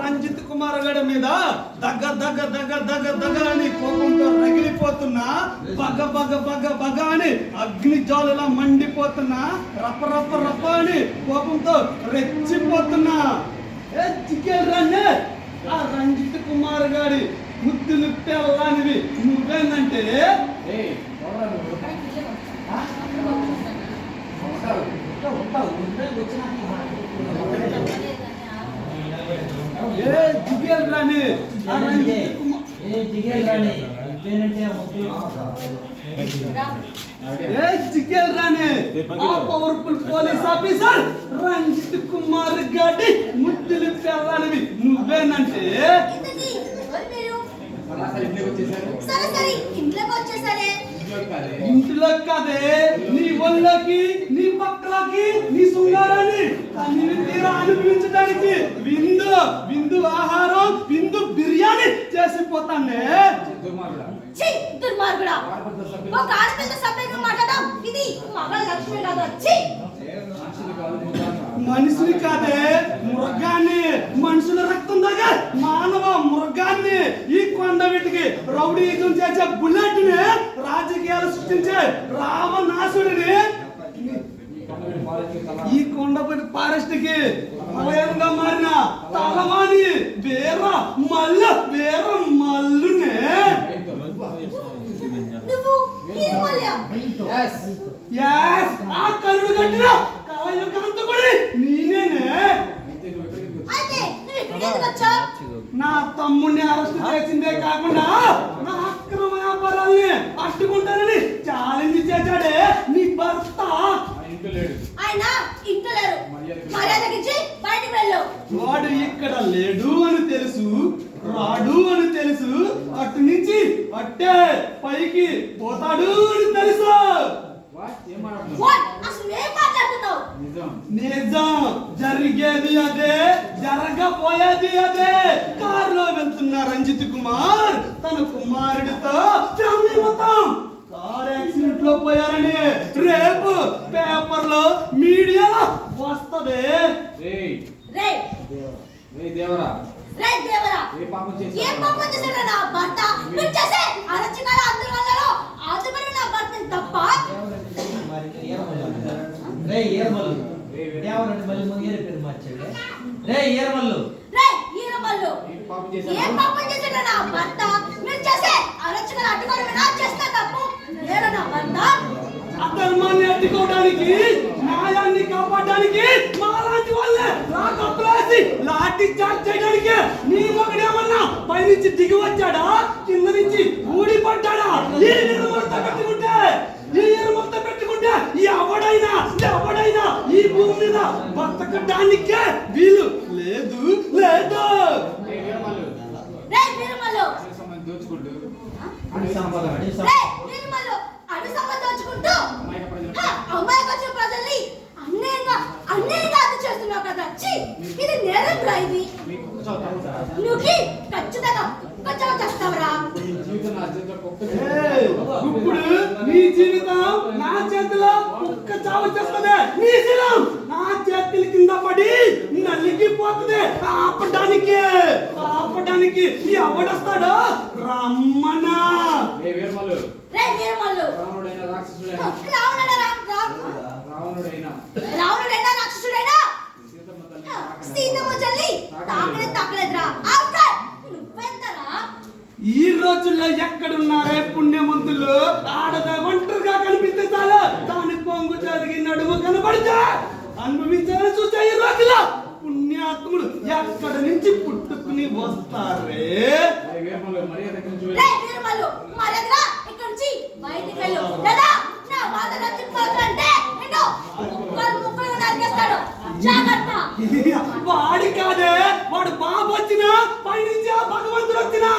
రంజిత్ కుమార్ గడి మీద దగ్గ దగ్గ దగ్గ దగ్గ దగ్గ అని కోపంతో రగిలిపోతున్నా, బగ బగ బగ బగ అని అగ్ని జ్వాలలా మండిపోతున్నా, రప రప రప అని కోపంతో రెచ్చిపోతున్నా. ఆ రంజిత్ కుమార్ గారి ముద్దులు తెల్లానివి నువ్వేందంటే జిగేల్ రాణి జిగేల్ రాణి ఆ powerful police officer Ranjith Kumar గారి ముద్దులు తెల్లానివి నువ్వేనంటే ఇంట్లో కాదే, నీ ఒళ్ళకి నీ పక్కలకి నీ శృంగారాన్ని అన్ని తీరా అనుభవించడానికి విందు విందు ఆహారం విందు బిర్యానీ చేసిపోతానే. మనిషిని కాదే మృగాన్ని, మనుషుల రక్తం దాగా మానవ మృగాన్ని, ఈ కొండ వీటికి రౌడీజం చేసే బుల్లెట్ ని, రాజకీయాలు సృష్టించే రావణాసుడిని, ఈ కొండపల్లి ఫారెస్ట్ కి భయంగా మారిన తలవాణి వీర మల్ల వీర మల్లునే. ఆ కరుడు కట్టిన కలయుగంతకుడి నేనేనే. నా తమ్ముడిని అరెస్ట్ చేసిందే కాకుండా నా అక్రమ వ్యాపారాల్ని అడ్డుకుంటానని ఛాలెంజ్ చేశాడే నీ భర్త. వాడు ఇక్కడ లేడు అని తెలుసు, రాడు అని తెలుసు, అటు నుంచి అట్టే పైకి పోతాడు అని తెలుసు. నిజం, జరిగేది అదే, జరగబోయేది అదే. కారులో వెళ్తున్న రంజిత్ కుమార్ తన కుమారుడితో ఫ్యామిలీ మొత్తం కార్ యాక్సిడెంట్ లో పోయారని రేపు పేపర్ లో మీడియాలో వస్తది. అధర్మాన్ని అడ్డుకోవడానికి, న్యాయాన్ని కాపాడడానికి మాలాంటి వాళ్ళే రాకప్లేసి లాఠీ చార్జ్ చేయడానికి నీ ఒకడేమన్నా పైనుంచి దిగి వచ్చాడా, కింద నుంచి ఊడిపడ్డాడా? ఈ నిర్మలత పెట్టుకుంటే, ఈ నిర్మలత పెట్టుకుంటే ఎవడైనా ఈ భూమి మీద బతకడానికే వీలు లేదు లేదు. ఇప్పుడు నీ జీవితం నా చేతిలో ఒక్క చావు చేస్తుంది, నీ శిలం నా చేతుల కింద పడి నలిగిపోతుంది. ఆపడానికి ఎవడొస్తాడో రమ్మనా. ఈ రోజుల్లో ఎక్కడున్నారే పుణ్యమంతులు? ఆడద ఒంటరిగా కనిపిస్తే చాలు, దాని పొంగు జరిగి నడుము కనబడితే అనుభవించాలని చూస్తే ఈ రోజుల్లో పుణ్యాత్ములు ఎక్కడ నుంచి పుట్టుకుని వస్తారే? వాడి కాదే, వాడు బాబు వచ్చినా పైనుంచి ఆ భగవంతుడు వచ్చినా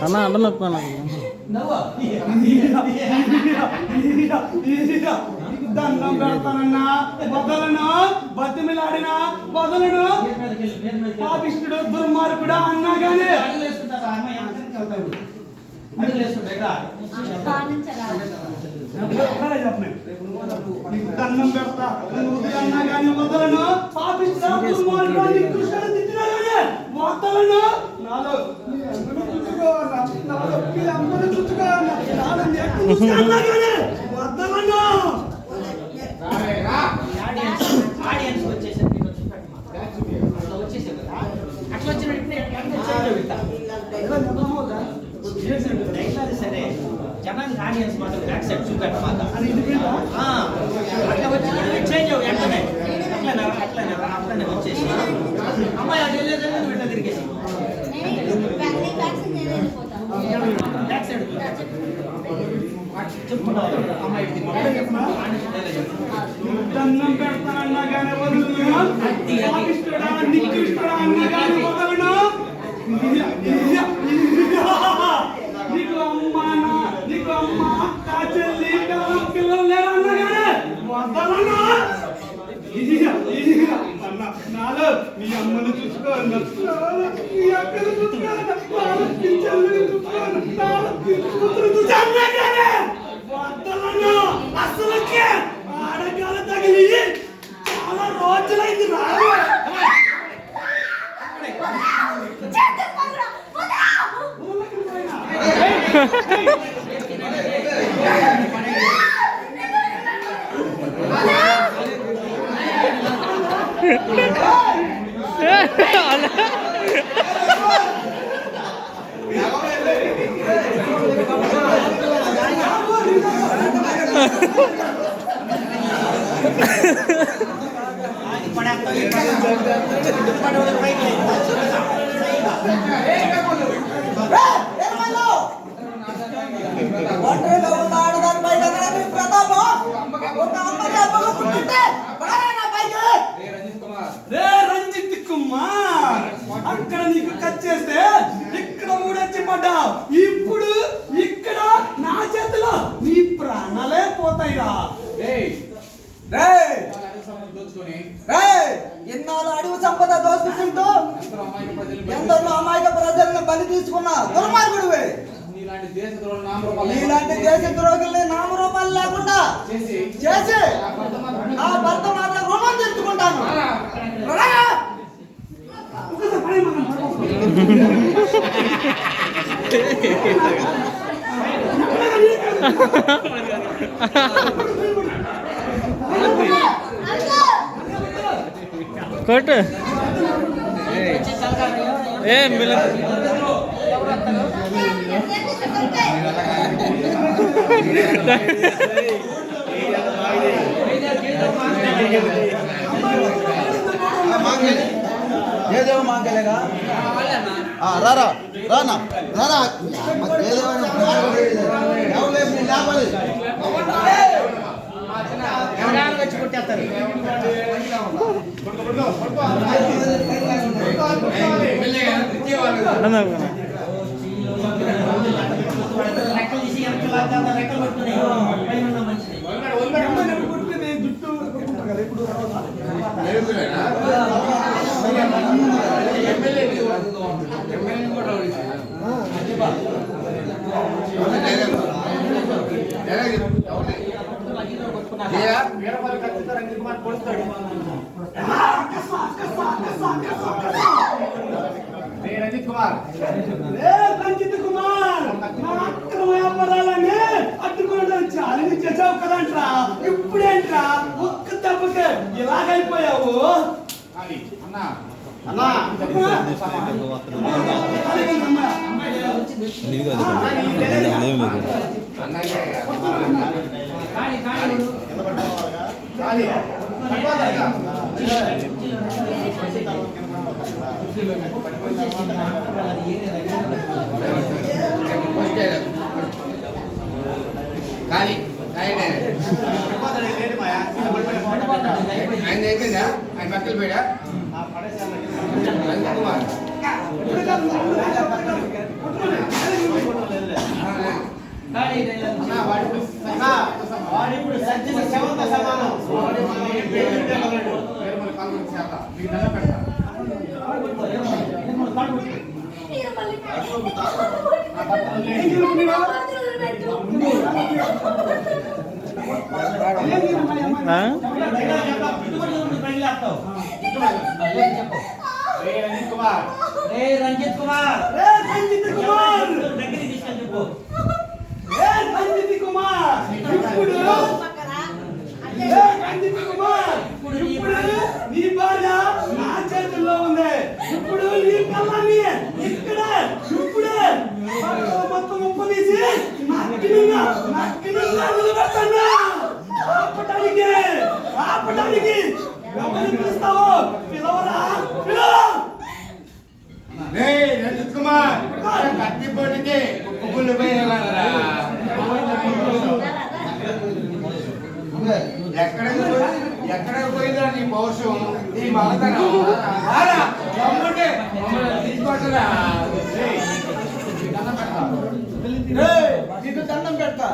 అన్నా అండ నొప్పాను దండం పెడతానన్నా వదలను, బతిమిలాడినా వదలను. పాపిష్టుడు దుర్మార్గుడా అన్నా గానీ దండం పెడతా అన్నా గానీ వదలను. పాపిష్టుడా దుర్మార్గుడా నికృష్టుడు తిట్టినా గానీ వదలను. నాలో అందరూ చుట్టుకోవాలి అన్నా గానీ వదలను. సరే జనానికి ఆడియన్స్ మాత్రం బ్యాక్ సైడ్ చూపెట్టమాట అట్లా వచ్చి చేంజ్ అవ్వ వెంటనే అట్లనే వచ్చేసి అమ్మాయి అది వెళ్ళేదని వెంట తిరిగేసి బ్యాక్ సైడ్ చెప్పుకున్నావు అమ్మాయి దండం పెడతానన్నా కానీ వదలను. పాపిష్టుడా నికృష్టుడా అన్నా కానీ వదలను. నీకు అమ్మ అక్క చెల్లి పిల్లలు లేరు అన్నా కానీ వదలను. నాలో మీ అమ్మను చూసుకోవాలి, మీ అక్కను చూసుకోవాలి, మీ చెల్లిని చూసుకోవాలి, కూతురు చూసాను కానీ వదలను. అసలుకే ఆడగాలు తగిలి చాలా రోజులైంది రాదు. రంజిత్ కుమార్ అక్కడ నీకు కట్ చేస్తే ఇక్కడ ఊడొచ్చి పడ్డావు. ఇప్పుడు ఇక్కడ నా చేతిలో నీ ప్రాణాలే పోతాయిరా. ఎన్నాళ్ళు అడవి సంపద దోచుకుంటూ ఎందరో అమాయక ప్రజలను బలి తీసుకున్నా దుర్మార్గుడివే. నీలాంటి దేశ ద్రోగుల్ని నామరూపాలు లేకుండా చేసి ఆ భర్త మాత్రం రుణం తెచ్చుకుంటాను. కొట్టు ఏం ఏదేవో మాంగలేగా రారా రానా రారా వచ్చి కొట్టేస్తారు. రెక్కలు తీసి రెక్కలు పట్టుకుని జుట్టు రంజిత్ కుమార్ అక్రమ వ్యాపారాలన్నీ అడ్డుకోవడం చాలా చేసావు కదంట్రా. ఇప్పుడేంట్రా ఒక్క దెబ్బకి ఇలాగైపోయావు. అన్నా ఖాళీ ఖాళీ ఖాళీ ఆయన అయిపోయిందా ఆయన పక్కలు పోయా కుమార్ వాడిప్పుడు సజ్జన శవంతో సమానం. మీకు దండం పెడతా ఆ? రంజిత్ కుమార్ రంజిత్ కుమార్ దగ్గరికి తీసుకొని చెప్పు. రంజిత్ కుమార్ ఇప్పుడు రంజిత్ కుమార్ ఇప్పుడు నీ భార్య నా చేతుల్లో ఉంది. ఇప్పుడు నీ పిల్లని ఇక్కడ ఇప్పుడే మొత్తం ఉప్పదీసి నక్కినంగా నిలబెడతాను. ఆపడానికి ఎవరిని పిలుస్తావో పిలవరా పిలవ. రంజిత్ కుమార్ కత్తిపోటుకి కుక్కులు పోయేవాళ్ళరా ఎక్కడికి పోయిందా నీ పౌరుషం నీ మగతనం మమ్మల్ని తీసుకొట్టరా నీకు దండం పెడతా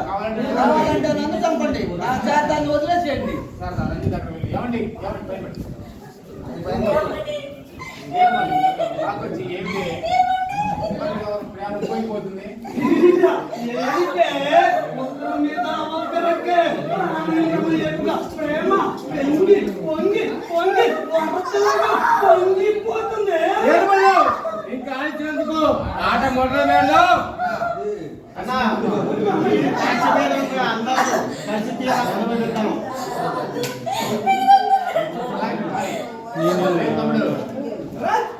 కావాలంటే నన్ను చంపండి నా చేతాన్ని వదిలేసేయండి ఏమండి పోయిపోతుంది ప్రేమ పొంగి పొంగి పొంగి పొంగిపోతుంది. ఇంకా ఆడించినందుకు ఆట మొదలు మేడం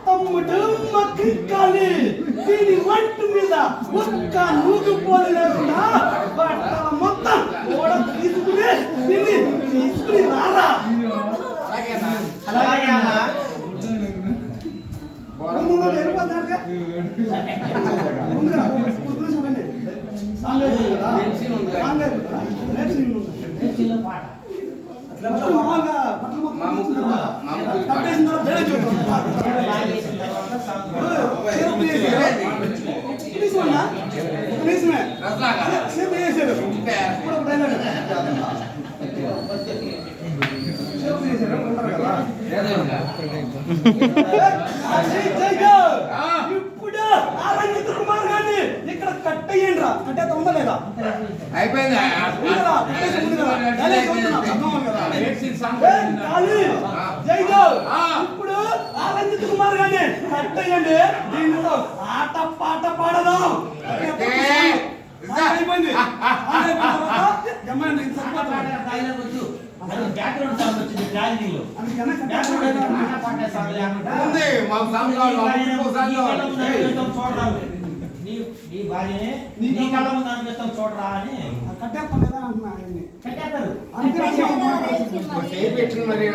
తమ్ముడు మక్కించాలి. దీని వంటి మీద ఒక్క నూగు పోలు లేకుండా బట్టల మొత్తం కూడా తీసుకుని రారా. అలాగే అన్న. ఇప్పుడు ఆ రంజిత్ కుమార్ గారిని ఇక్కడ కట్టేయండి రా. అంటే తొందరలేదా అయిపోయింది ఇప్పుడు ఆ రంజిత్ కుమార్ గారిని కట్టేయండి. దీనితో ఆట పాట పాడదాం. అయిపోయింది. బ్యాక్గ్రౌండ్ సౌండ్ వచ్చింది ట్రాజడీలో. ఉంది మాకు చూడరా నీ భార్యనే నీ కళ్ళ ముందు అనిపిస్తాం చూడరా అని కట్టేస్తాను అంటున్నా ఆయన్ని. కట్టేస్తారు. పెట్టిన మరి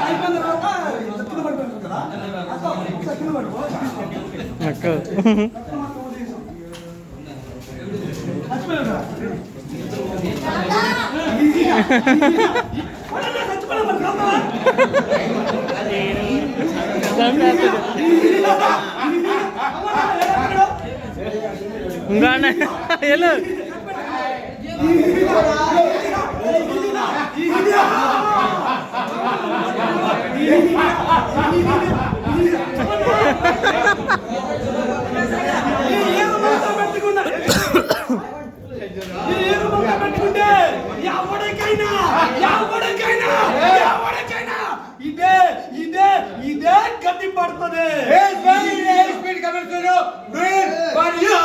అయిపోయిన తర్వాత కింద పడిపోయింది కదా. కింద పడిపో. అక్క ఇంకా వెళ్ళు ఇదే గట్టి పడుతుంది. Speed coming to do it for you